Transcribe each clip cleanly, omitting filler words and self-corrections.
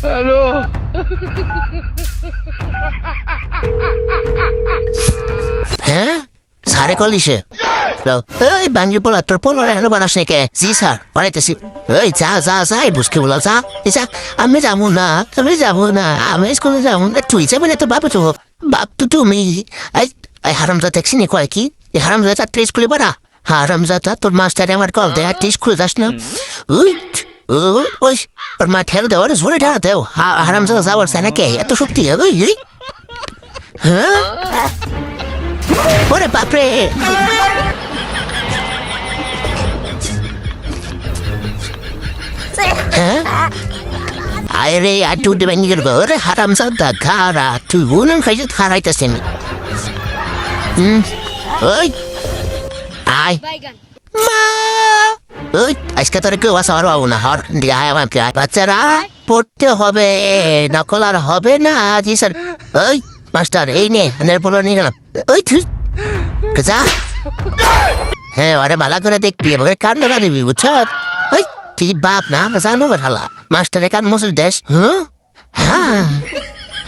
Hello. হ্যাঁ স্যারে call দিছে এই বাঙ্গি পোলা তোর পোলা এখনো বানাস নাকি জি স্যার বানাইতেছি এই যা যা যা এই বুঝকে বলা যা যা আমি যাবো না আমি স্কুলে যাবো না তুই যাবি না তোর বাপ তো বাপ তো তুমি এই হারামজা ট্যাক্সি নিয়ে কয় কি এই হারামজা তার স্কুলে বাড়া হারামজাদা তোর মাস্টারে আমার কল দেয় তুই স্কুলে যাস না ওই ওই ওর মা ঠেল দেও ওরে জোরে ঠেলা দেও হারামজাদা যাওয়ার চায় নাকি এত শক্তি ওই হ্যাঁ ওরে বাপরে আরে আর তুই ভেঙে গেল ওরে হারামজাদা খারা তুই বলুন খাইছে খারাইতেছে আমি ওই আয় মা ওই আজকে তোর কেউ আসা পারবো না হর বাচ্চারা পড়তে হবে নকল আর হবে না জি স্যার ওই মাস্টার এই নে পড়ো নিয়ে গেলাম ওই তুই যা হ্যাঁ আরে ভালো করে দেখবি আমাকে কান না দিবি বুঝছ ওই তুই বাপ না জানো হালা মাস্টারে কান মসুর দেশ হ্যাঁ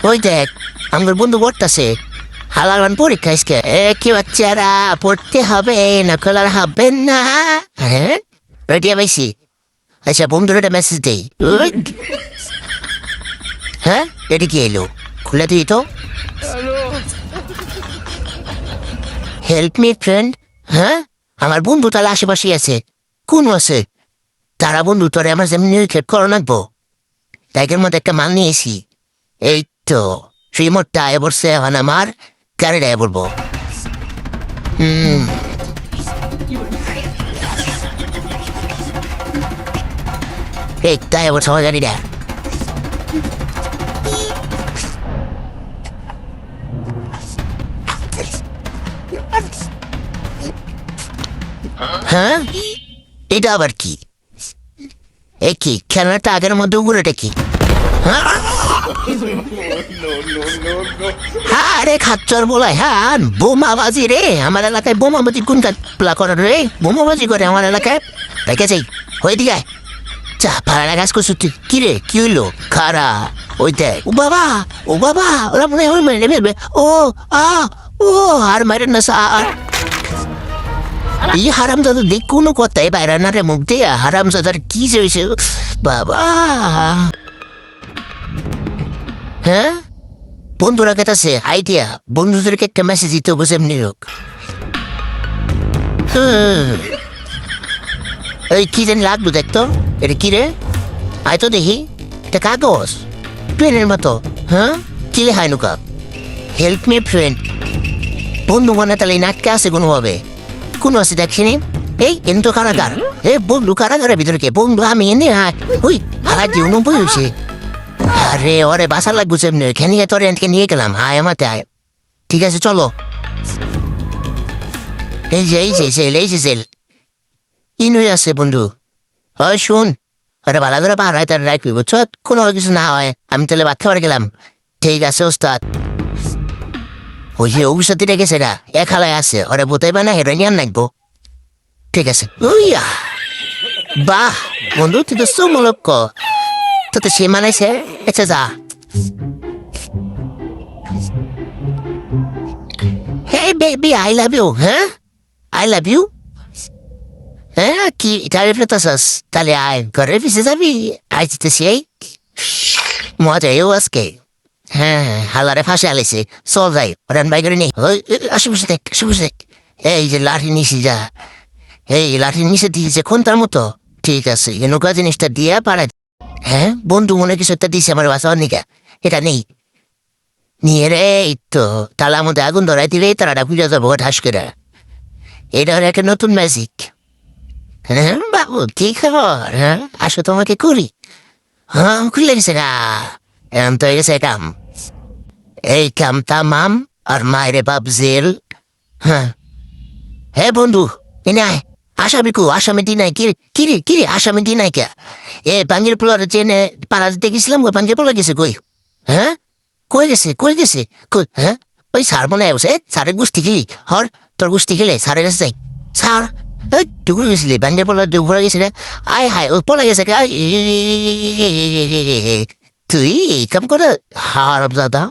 ওই দেখ আমার বন্ধু পড়তেছে হালার পরীক্ষা আজকে কি বাচ্চারা পড়তে হবে নকল আর হবে না হ্যাঁ রেডিয়া পাইছি আচ্ছা বন্ধুর একটা মেসেজ দেই হ্যাঁ এটা কি এলো খুলে দিই তো হেল্প মি ফ্রেন্ড হ্যাঁ আমার বন্ধু তাহলে আশেপাশে আছে কোন আছে তারা বন্ধু তোরে আমার যেমনি খেট করো নাকবো তাইকের মধ্যে একটা মাল নিয়েছি এই তো শ্রীমতটা আয় বলছে এখন আমার গাড়িটা আয় বলবো এই তাই বলছে আমার গাড়িটা হ্যাঁ এটা আবার কি এ কি খেলাটা আগের মধ্যে উড়েটা কি আরে খাচ্চর বলাই হ্যাঁ বোমাবাজি রে আমার এলাকায় বোমাবাজি কোন কাজ করে রে বোমাবাজি করে আমার এলাকায় দেখেছি হয়ে দিঘায় চা পাড়া গাছ করছো তুই কি রে কি হইলো খারা ওই দেখ ও বাবা ওরা মনে হয় মেরে ফেলবে ও আর মারেন না স্যার এই হারামজাদা দেখ কোনো কথাই বাইরে না রে মুখ দিয়ে হারামজাদার কি হয়েছে বাবা হ্যাঁ বন্ধুরা কেটাছে আইডিয়া বন্ধুদেরকে একটা মেসেজ দিতে বসে এমনি হোক এই কি জানি লাগলো দেখতো এটা কি রে আয় তো দেখি এটা কাগজ পেনের মতো হ্যাঁ কি লেখায় নুকা হেল্প মি ফ্রেন্ড বন্ধু মনে তাহলে নাটকে আছে কোনোভাবে কোন আছে দেখছিনি এই কিন্তু কারাগার বন্ধু কারাগারের ভিতরে কে বন্ধু আমি এনে ওই হারা দিয়ে 90 হয়েছে আরে ওরে বাসা লাগবো সেমনি এখানে তোর এনকে নিয়ে গেলাম হায় আমাতে আয় ঠিক আছে চলো এই যে সেল ইন হয়ে আছে বন্ধু হয় শুন আরে ভালো করে পাহাড়ায় তার রাখবি বুঝছ কোনো কিছু না হয় আমি তাহলে ভাত খাবার গেলাম ঠিক আছে ওস্তাদ ওই যে অভিষেক রেখেছে না এক হালায় আছে ওরা বোতাই বানা হেরোইন নাকবো ঠিক আছে বাহ বন্ধু তুই তো সুমলক তো সে মানাইছে আচ্ছা যা hey baby I love you হ্যাঁ আই লাভ ইউ হ্যাঁ কি তারিফ নিতেছস তাহলে আয় ঘরের পিছিয়ে যাবি আই যেতেছি এই মজাও আজকে হ্যাঁ হালারে ফাঁসে আলেছে চল যাই রান বাই করে নেই আশেপাশে দেখ এই যে লাঠি নিছি যা এই লাঠি নিচে দিয়েছে কোন তার মতো ঠিক আছে এনুকা জিনিসটা দিয়ে পাড়া হ্যাঁ বন্ধু মনে কিছু একটা দিয়েছে আমার বাসা নিকা এটা নেই নিয়ে রে এই তো তালার মধ্যে আগুন ধরাই দিলে তারাটা পুজো যাবো ঠাস করে এটা হলো একটা নতুন ম্যাজিক হ্যাঁ বাবু কি খবর হ্যাঁ আসো তোমাকে করি হ্যাঁ খুলে গেছে গা এরম তো গেছে কাম এই কাম তামাম আর মায়েরে বাপ জেল হ্যাঁ বন্ধু এনে আয় আসামি দি নাই কিরে আসামি দি নাই কে এ পাঞ্জের পোলার চেনে পাড়া দিতে গেছিলাম ওই পাঞ্জের পোলা গেছে হ্যাঁ কই গেছে হ্যাঁ ওই স্যার মনে হয় স্যারের গোষ্ঠী খেলি হর তোর গোষ্ঠী খেলে স্যারের কাছে যাই স্যার টুকুর গেছিলি পাঞ্জের পোলা দুপুরে গেছিলে আয় হায় ওই পোলা গেছে তুই এই কাম করে হারাম দাদা